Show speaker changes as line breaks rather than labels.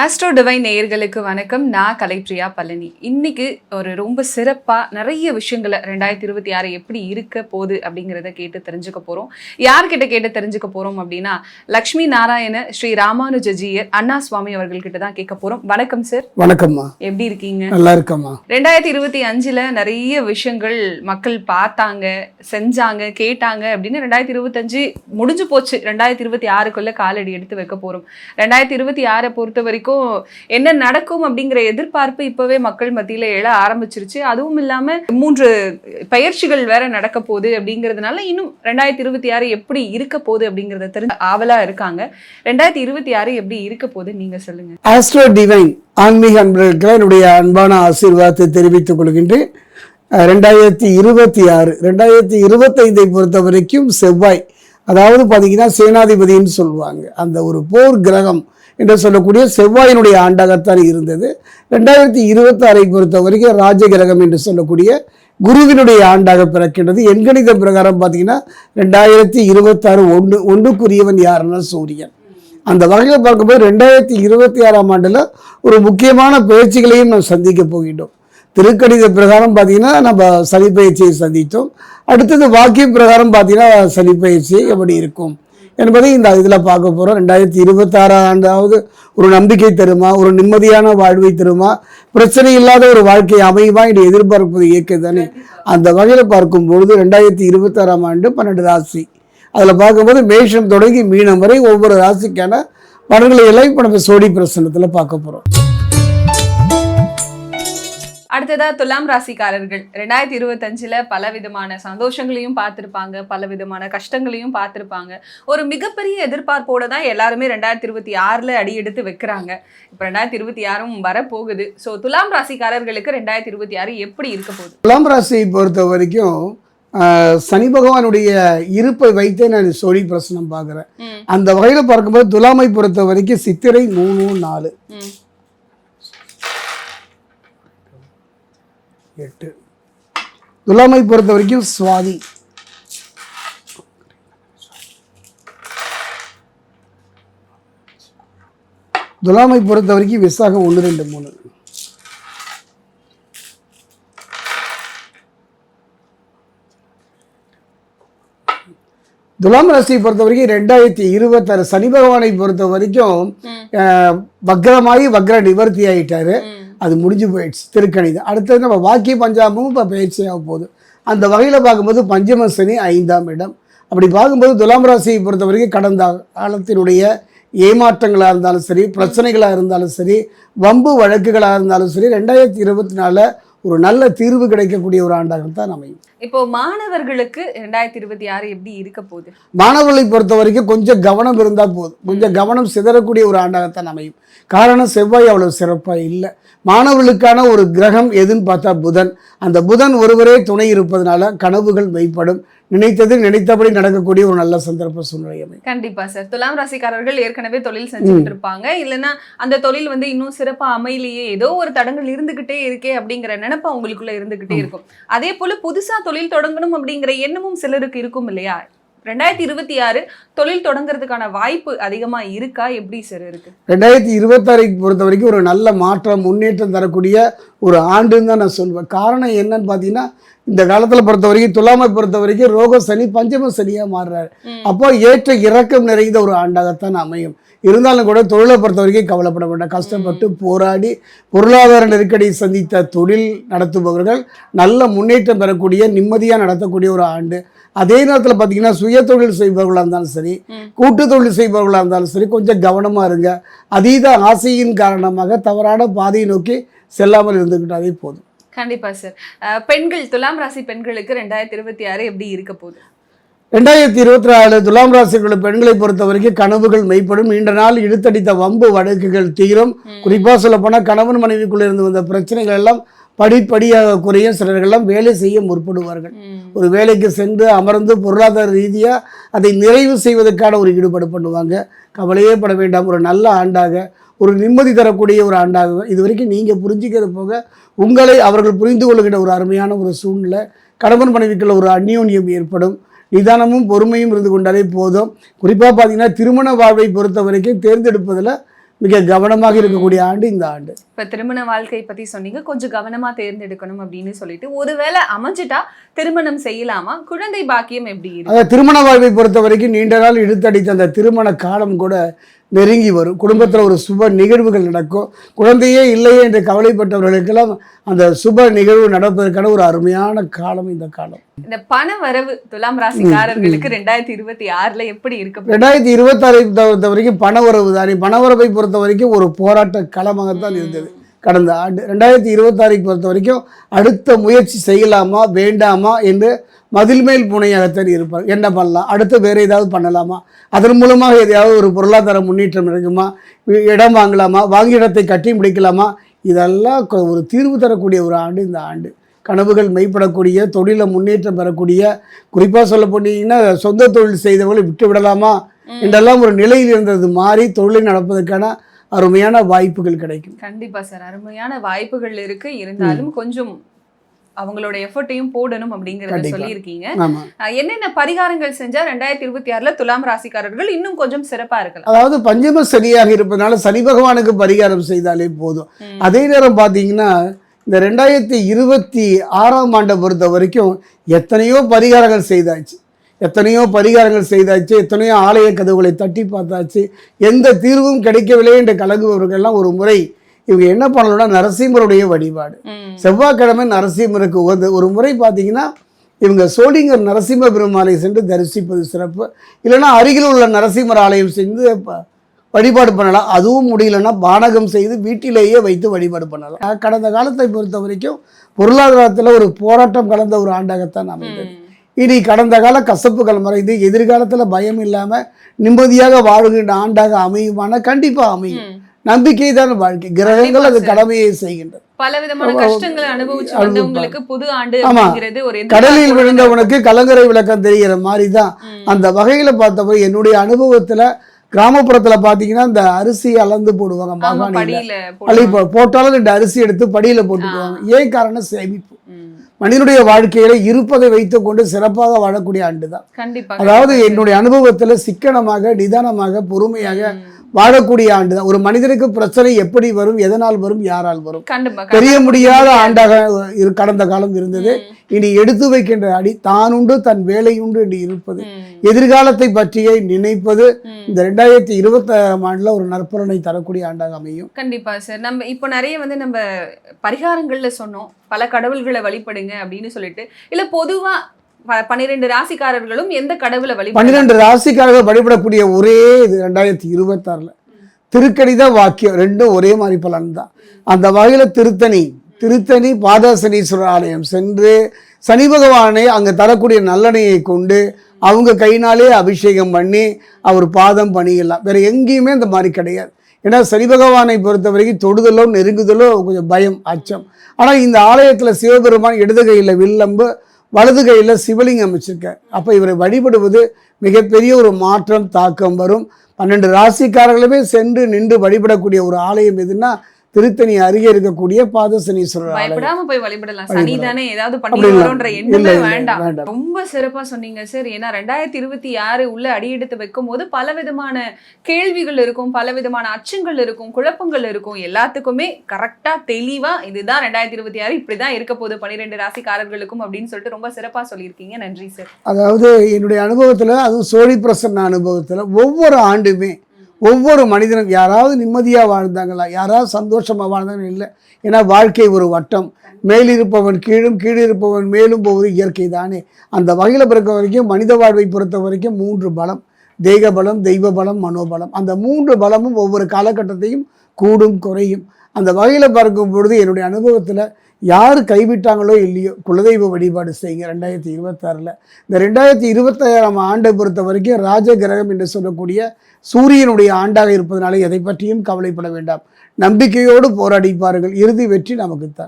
Astro divine நேயர்களுக்கு வணக்கம். நான் கலைப்ரியா பழனி. இன்னைக்கு ஒரு ரொம்ப சிறப்பா நிறைய விஷயங்களை 2026 எப்படி இருக்க போகுது அப்படிங்கிறத கேட்டு தெரிஞ்சுக்க போறோம். யார்கிட்ட கேட்டு தெரிஞ்சுக்க போறோம் அப்படின்னா, லக்ஷ்மி நாராயண ஸ்ரீ ராமானுஜஜியர் அண்ணா சுவாமி அவர்கள்கிட்ட தான் கேட்க போறோம். வணக்கம் சார்.
வணக்கம்மா.
எப்படி இருக்கீங்க?
நல்லா இருக்கம்மா.
2025 நிறைய விஷயங்கள் மக்கள் பார்த்தாங்க, செஞ்சாங்க, கேட்டாங்க அப்படின்னு 2025 முடிஞ்சு போச்சு. 2026க்குள்ள காலடி எடுத்து வைக்க போறோம். 2026 பொறுத்த வரைக்கும் என்ன நடக்கும் அப்படிங்கிற எதிர்பார்ப்பு இப்பவே மக்கள் மத்தியில எழ ஆரம்பிச்சிருச்சு. அதுவும் இல்லாம 3 பயிற்சிகள் வேற நடக்க போகுது அப்படிங்கிறதுனால இன்னும் 2026 எப்படி இருக்க போகுது அப்படிங்கறத தெரிஞ்சு ஆவலா இருக்காங்க. 2026 எப்படி இருக்க போகுது நீங்க சொல்லுங்க.
ஆஸ்ட்ரோ டிவைன் ஆன்மீக அன்பர்களுக்கு என்னுடைய அன்பான ஆசீர்வாதத்தை தெரிவித்துக் கொள்கின்றேன். 2025 பொறுத்த வரைக்கும் செவ்வாய், அதாவது பார்த்தீங்கன்னா சேனாதிபதினு சொல்லுவாங்க, அந்த ஒரு போர் கிரகம் என்று சொல்லக்கூடிய செவ்வாயினுடைய ஆண்டாகத்தான் இருந்தது. 2026 பொறுத்த வரைக்கும் ராஜ கிரகம் என்று சொல்லக்கூடிய குருவினுடைய ஆண்டாக பிறக்கின்றது. எண்கணித பிரகாரம் பார்த்தீங்கன்னா 2026 ஒன்றுக்குரியவன் யாருன்னா சூரியன். அந்த வகையில் பார்க்கும்போது 2026ஆம் ஆண்டில் ஒரு முக்கியமான பயிற்சிகளையும் நாம் சந்திக்க போகின்றோம். திருக்கணித பிரகாரம் பார்த்தீங்கன்னா நம்ம சனி பயிற்சியை சந்தித்தோம். அடுத்தது வாக்கிய பிரகாரம் பார்த்தீங்கன்னா சனி பயிற்சி எப்படி இருக்கும் என்பதை இந்த இதில் பார்க்க போகிறோம். 2026 ஆண்டாவது ஒரு நம்பிக்கை தருமா, ஒரு நிம்மதியான வாழ்வை தருமா, பிரச்சனை இல்லாத ஒரு வாழ்க்கை அமையுமா என்று எதிர்பார்ப்பது இயற்கை தானே. அந்த வகையில் பார்க்கும்பொழுது 2026ஆம் ஆண்டு 12 ராசி, அதில் பார்க்கும்போது மேஷம் தொடங்கி மீனம் வரை ஒவ்வொரு ராசிக்கான பலன்களை எல்லாம் இப்போ நம்ம சோடி பிரசனத்தில் பார்க்க போகிறோம்.
அடுத்ததா துலாம் ராசிக்காரர்கள் 2025 பல விதமான சந்தோஷங்களையும் பார்த்திருப்பாங்க, பல விதமான கஷ்டங்களையும் பார்த்திருப்பாங்க. ஒரு மிகப்பெரிய எதிர்பார்ப்போட தான் எல்லாருமே 2026 அடி எடுத்து வைக்கிறாங்க. இப்போ 2026 வரப்போகுது. ஸோ துலாம் ராசிக்காரர்களுக்கு 2026 எப்படி இருக்க போகுது?
துலாம் ராசியை பொறுத்த வரைக்கும் சனி பகவானுடைய இருப்பை வைத்தே நான் சோழி பிரசனம் பார்க்குறேன். அந்த வகையில் பார்க்கும்போது துலாமை பொறுத்த வரைக்கும் சித்திரை 3, 4, 8. துலாமை பொறுத்த வரைக்கும் சுவாதி, துலாமை பொறுத்த வரைக்கும் விசாகம் 1, 2, 3. துலாம் ராசியை பொறுத்த வரைக்கும் 2026 சனி பகவானை பொறுத்த வரைக்கும் வக்ரமாகி வக்ர நிவர்த்தி ஆகிட்டாரு. அது முடிஞ்சு போயிடுச்சு திருக்கணிதம். அடுத்தது நம்ம வாக்கிய பஞ்சாபமும் இப்போ பயிற்சியாக போகுது. அந்த வகையில் பார்க்கும்போது பஞ்சம சனி 5ஆம் இடம். அப்படி பார்க்கும்போது துலாம் ராசியை பொறுத்த வரைக்கும் கடந்த காலத்தினுடைய ஏமாற்றங்களாக இருந்தாலும் சரி, பிரச்சனைகளாக இருந்தாலும் சரி, வம்பு வழக்குகளாக இருந்தாலும் சரி, 2024 ஒரு நல்ல தீர்வு கிடைக்கக்கூடிய ஒரு ஆண்டாகத்தான் அமையும்.
இப்போ மாணவர்களுக்கு 2026 எப்படி இருக்க போகுது?
மாணவர்களை பொறுத்த வரைக்கும் கொஞ்சம் கவனம் இருந்தால் போதும். கொஞ்சம் கவனம் சிதறக்கூடிய ஒரு ஆண்டாகத்தான் அமையும். காரணம் செவ்வாய் அவ்வளவு சிறப்பாக இல்லை. மாணவர்களுக்கான ஒரு கிரகம் எதுன்னு பார்த்தா புதன். அந்த புதன் ஒருவரே துணை இருப்பதனால கனவுகள் மெய்ப்படும், நினைத்தது நினைத்தபடி நடக்கக்கூடிய ஒரு நல்ல சந்தர்ப்ப சூழ்நிலை அமையும்.
கண்டிப்பா சார். துலாம் ராசிக்காரர்கள் ஏற்கனவே தொழில் செஞ்சுட்டு இருப்பாங்க, இல்லைன்னா அந்த தொழில் இன்னும் சிறப்பா அமையிலேயே ஏதோ ஒரு தடங்கள் இருந்துகிட்டே இருக்கே அப்படிங்கிற நினைப்பு அவங்களுக்குள்ள இருந்துகிட்டே இருக்கும். அதே போல புதுசா தொழில் தொடங்கணும் அப்படிங்கிற எண்ணமும் சிலருக்கு இருக்கும் இல்லையா? 2026 தொழில் தொடங்குறதுக்கான வாய்ப்பு அதிகமா இருக்கா? எப்படி சார் இருக்கு?
2026 பொறுத்த வரைக்கும் ஒரு நல்ல மாற்றம், முன்னேற்றம் தரக்கூடிய ஒரு ஆண்டுன்னு தான் நான் சொல்வேன். காரணம் என்னன்னு பார்த்தீங்கன்னா, இந்த காலத்தில் பொறுத்த வரைக்கும் துலாமை பொறுத்த வரைக்கும் ரோக சனி பஞ்சம சனியாக மாறுறாரு. அப்போ ஏற்ற இறக்கம் நிறைந்த ஒரு ஆண்டாகத்தான் அமையும். இருந்தாலும் கூட தொழிலை பொறுத்த வரைக்கும் கவலைப்பட வேண்டாம். கஷ்டப்பட்டு போராடி பொருளாதார நெருக்கடி சந்தித்த தொழில் நடத்துபவர்கள் நல்ல முன்னேற்றம் பெறக்கூடிய, நிம்மதியாக நடத்தக்கூடிய ஒரு ஆண்டு. அதே நேரத்தில் பார்த்தீங்கன்னா சுய தொழில் செய்பவர்களாக இருந்தாலும் சரி, கூட்டு தொழில் செய்பவர்களாக இருந்தாலும் சரி, கொஞ்சம் கவனமாக இருங்க. அதீத ஆசையின் காரணமாக தவறான பாதையை நோக்கி செல்லாமல் இருந்துக்கிட்டாலே போதும்.
கண்டிப்பா சார். பெண்கள், துலாம் ராசி பெண்களுக்கு 2026 எப்படி இருக்க போகுது?
2024 துலாம் ராசிக்குள்ள பெண்களை பொறுத்த வரைக்கும் கனவுகள் மெய்ப்படும். நீண்ட நாள் இழுத்தடித்த வம்பு வழக்குகள் தீரும். குறிப்பாக சொல்ல போனால் கணவன் மனைவிக்குள்ள இருந்து வந்த பிரச்சனைகள் எல்லாம் படிப்படியாக குறையும். சிலர்களெல்லாம் வேலை செய்ய முற்படுவார்கள். ஒரு வேலைக்கு சென்று அமர்ந்து பொருளாதார ரீதியாக அதை நிறைவு செய்வதற்கான ஒரு ஈடுபாடு பண்ணுவாங்க. கவலையே பட வேண்டாம். ஒரு நல்ல ஆண்டாக, ஒரு நிம்மதி தரக்கூடிய ஒரு ஆண்டாக இது வரைக்கும் நீங்கள் புரிஞ்சிக்கிறது போக உங்களை அவர்கள் புரிந்து கொள்கிற ஒரு அருமையான ஒரு சூழ்நிலை, கணவன் மனைவிக்குள்ள ஒரு அந்யோன்யம் ஏற்படும். நிதானமும் பொறுமையும் இருந்து கொண்டாலே போதும். குறிப்பாக பார்த்தீங்கன்னா திருமண வாழ்வை பொறுத்த வரைக்கும் தேர்ந்தெடுப்பதில் மிக கவனமாக இருக்கக்கூடிய ஆண்டு இந்த ஆண்டு.
இப்ப திருமண வாழ்க்கை பத்தி சொன்னீங்க, கொஞ்சம் கவனமா தேர்ந்தெடுக்கணும் அப்படின்னு சொல்லிட்டு. ஒருவேளை அமைஞ்சிட்டா திருமணம் செய்யலாமா? குழந்தை பாக்கியம் எப்படி இருக்கு?
அதாவது திருமண வாழ்வை பொறுத்த வரைக்கும் நீண்ட நாள் இழுத்தடித்த அந்த திருமண காலம் கூட நெருங்கி வரும். குடும்பத்தில் ஒரு சுப நிகழ்வுகள் நடக்கும். குழந்தையே இல்லையே என்று கவலைப்பட்டவர்களுக்கெல்லாம் அந்த சுப நிகழ்வு நடப்பதற்கான ஒரு அருமையான காலம் இந்த காலம்.
இந்த பண வரவு துலாம் ராசிக்காரர்களுக்கு 2026ல எப்படி இருக்கு?
2026 பொறுத்த வரைக்கும் பண வரவு தானே. பண வரவை பொறுத்த வரைக்கும் ஒரு போராட்ட களமாகத்தான் இருந்தது கடந்த ஆண்டு. 2026 பொறுத்த வரைக்கும் அடுத்த முயற்சி செய்யலாமா வேண்டாமா என்று மதில் மேல் புனையாகத்தான் இருப்பார். என்ன பண்ணலாம், அடுத்து வேறு ஏதாவது பண்ணலாமா, அதன் மூலமாக எதையாவது ஒரு பொருளாதார முன்னேற்றம் இருக்குமா, இடம் வாங்கலாமா, வாங்கிய இடத்தை கட்டி முடிக்கலாமா, இதெல்லாம் ஒரு தீர்வு தரக்கூடிய ஒரு ஆண்டு இந்த ஆண்டு. கனவுகள் மெய்ப்படக்கூடிய, தொழிலை முன்னேற்றம் பெறக்கூடிய, குறிப்பாக சொல்ல போனீங்கன்னா சொந்த தொழில் செய்தவர்களை விட்டு விடலாமா என்றெல்லாம் ஒரு நிலையில் இருந்தது மாறி தொழிலை நடப்பதற்கான அருமையான வாய்ப்புகள் கிடைக்கும்.
கண்டிப்பா சார், அருமையான வாய்ப்புகள் இருக்கு. இருந்தாலும் கொஞ்சம் அவங்களோட எஃபர்ட்டையும் போடணும் அப்படிங்கறத சொல்லியிருக்கீங்க. என்னென்ன பரிகாரங்கள் செஞ்சா 2026ல துலாம் ராசிக்காரர்கள் இன்னும் கொஞ்சம் சிறப்பா இருக்கலாம்?
அதாவது பஞ்சம சனியாக இருப்பதனால சனி பகவானுக்கு பரிகாரம் செய்தாலே போதும். அதே நேரம் பார்த்தீங்கன்னா இந்த 2026ஆம் ஆண்டை பொறுத்த வரைக்கும் எத்தனையோ பரிகாரங்கள் செய்தாச்சு, எத்தனையோ ஆலய கதவுகளை தட்டி பார்த்தாச்சு, எந்த தீர்வும் கிடைக்கவில்லை என்று கலங்குபவர்கள்லாம் ஒரு முறை இவங்க என்ன பண்ணணும்னா நரசிம்மருடைய வழிபாடு. செவ்வாய்க்கிழமை நரசிம்மருக்கு உகந்த ஒரு முறை பார்த்தீங்கன்னா இவங்க சோளிங்கர் நரசிம்ம பெருமாளை சென்று தரிசிப்பது சிறப்பு. இல்லைன்னா அருகில் உள்ள நரசிம்மர் ஆலயம் சென்று வழிபாடு பண்ணலாம். அதுவும் முடியலன்னா பானகம் செய்து வீட்டிலேயே வைத்து வழிபாடு பண்ணலாம். கடந்த காலத்தை பொறுத்த வரைக்கும் பொருளாதாரத்தில் ஒரு போராட்டம் கலந்த ஒரு ஆண்டாகத்தான் அமைந்தது. இனி கடந்த கால கசப்புகள் மறைந்து எதிர்காலத்தில் பயம் இல்லாமல் நிம்மதியாக வாழ்கின்ற ஆண்டாக அமையுமான கண்டிப்பாக அமையும். நம்பிக்கை தான் வாழ்க்கை. கிரகங்கள் அது கடமையை செய்கின்றது.
பலவிதமான கஷ்டங்களை அனுபவிச்சு வந்தவங்களுக்கு புது ஆண்டு அப்படிங்கிறது ஒரு
கடலில் விழுந்தவனுக்கு கலங்கரை விளக்கம் தெரிகிற மாதிரி தான். அந்த வகையில பார்த்தப்ப என்னுடைய அனுபவத்துல கிராமப்புறத்துல பாத்தீங்கன்னா இந்த அரிசி அளந்து போடுவாங்க. மாகாணியில போட்டாலும் 2 அரிசி எடுத்து படியில போட்டுக்குவாங்க. ஏன் காரணம் சேமிப்பு. மனிதனுடைய வாழ்க்கையில இருப்பதை வைத்துக் கொண்டு சிறப்பாக வாழக்கூடிய ஆண்டு தான். அதாவது என்னுடைய அனுபவத்துல சிக்கனமாக நிதானமாக பொறுமையாக வாழக்கூடிய ஆண்டு தான். ஒரு மனிதனுக்கு பிரச்சனை எப்படி வரும், எதனால் வரும், யாரால் வரும் தெரிய முடியாத ஆண்டாக கடந்த காலம் இருந்தது. இனி எடுத்து வைக்கின்ற அடி தான் உண்டு தன் வேலை உண்டு என்று இருப்பது, எதிர்காலத்தை பற்றியே நினைப்பது இந்த 2026ஆம் ஆண்டுல ஒரு நற்பலனை தரக்கூடிய ஆண்டாக அமையும்.
கண்டிப்பா சார். நம்ம இப்போ நிறைய நம்ம பரிகாரங்கள்ல சொன்னோம், பல கடவுள்களை வழிபடுங்க அப்படின்னு சொல்லிட்டு. இல்ல பொதுவா 12 ராசிக்காரர்களும் எந்த கடவுளை
12 ராசிக்காரர்கள் வழிபடக்கூடிய ஒரே இது 2026ல திருக்கணித வாக்கியம் ரெண்டும் ஒரே மாதிரி பலன் தான். அந்த வகையில திருத்தணி பாதசனீஸ்வரர் ஆலயம் சென்று சனி பகவானை அங்கே தரக்கூடிய நல்லெண்ணெயை கொண்டு அவங்க கையினாலே அபிஷேகம் பண்ணி அவர் பாதம் பணியலாம். வேற எங்கேயுமே அந்த மாதிரி கிடையாது. ஏன்னா சனி பகவானை பொறுத்த வரைக்கும் தொடுதலோ நெருங்குதலோ கொஞ்சம் பயம், அச்சம். ஆனால் இந்த ஆலயத்தில் சிவபெருமான் இடது கையில் வில்லம்பு, வலது கையில் சிவலிங்கம் அமைச்சிருக்க. அப்போ இவரை வழிபடுவது மிகப்பெரிய ஒரு மாற்றம் தாக்கம் வரும். 12 ராசிக்காரர்களுமே சென்று நின்று வழிபடக்கூடிய ஒரு ஆலயம் எதுன்னா திருத்தணி அருகே இருக்கக்கூடிய பாதசனீஸ்வரர் ஆலயம்.
போய் வழிபடலாம். சனிதானே ஏதாவது பண்ணிடுறோன்ற எண்ணமே வேண்டாம். ரொம்ப சிறப்பா சொன்னீங்க சார். ஏன்னா 2026 உள்ள அடியெடுத்து வைக்கும் போது பலவிதமான கேள்விகள் இருக்கும், பலவிதமான அச்சங்கள் இருக்கும், குழப்பங்கள் இருக்கும். எல்லாத்துக்குமே கரெக்டா தெளிவா இதுதான் 2026 இப்படிதான் இருக்க போகுது 12 ராசிக்காரர்களுக்கும் அப்படின்னு சொல்லிட்டு ரொம்ப சிறப்பா சொல்லியிருக்கீங்க. நன்றி சார்.
அதாவது என்னுடைய அனுபவத்துல, அதுவும் சோழி பிரசன்ன அனுபவத்துல ஒவ்வொரு ஆண்டுமே ஒவ்வொரு மனிதனும் யாராவது நிம்மதியாக வாழ்ந்தாங்களா, யாராவது சந்தோஷமாக வாழ்ந்தாங்க இல்லை. ஏன்னா வாழ்க்கை ஒரு வட்டம். மேலிருப்பவன் கீழும் கீழிருப்பவன் மேலும் போவது இயற்கை தானே. அந்த வகையில் பிறக்க வரைக்கும் மனித வாழ்வை பொறுத்த வரைக்கும் 3 பலம்: தேக பலம், தெய்வ பலம், மனோபலம். அந்த 3 பலமும் ஒவ்வொரு காலகட்டத்தையும் கூடும் குறையும். அந்த வகையில் பார்க்கும் பொழுது என்னுடைய அனுபவத்தில் யார் கைவிட்டாங்களோ இல்லையோ குலதெய்வ வழிபாடு செய்யுங்க 2026ல். இந்த 2026ஆம் ஆண்டை பொறுத்த வரைக்கும் ராஜ கிரகம் என்று சொல்லக்கூடிய சூரியனுடைய ஆண்டாக இருப்பதனால எதை பற்றியும் கவலைப்பட வேண்டாம். நம்பிக்கையோடு போராடிப்பார்கள். இறுதி வெற்றி நமக்குத்தான்.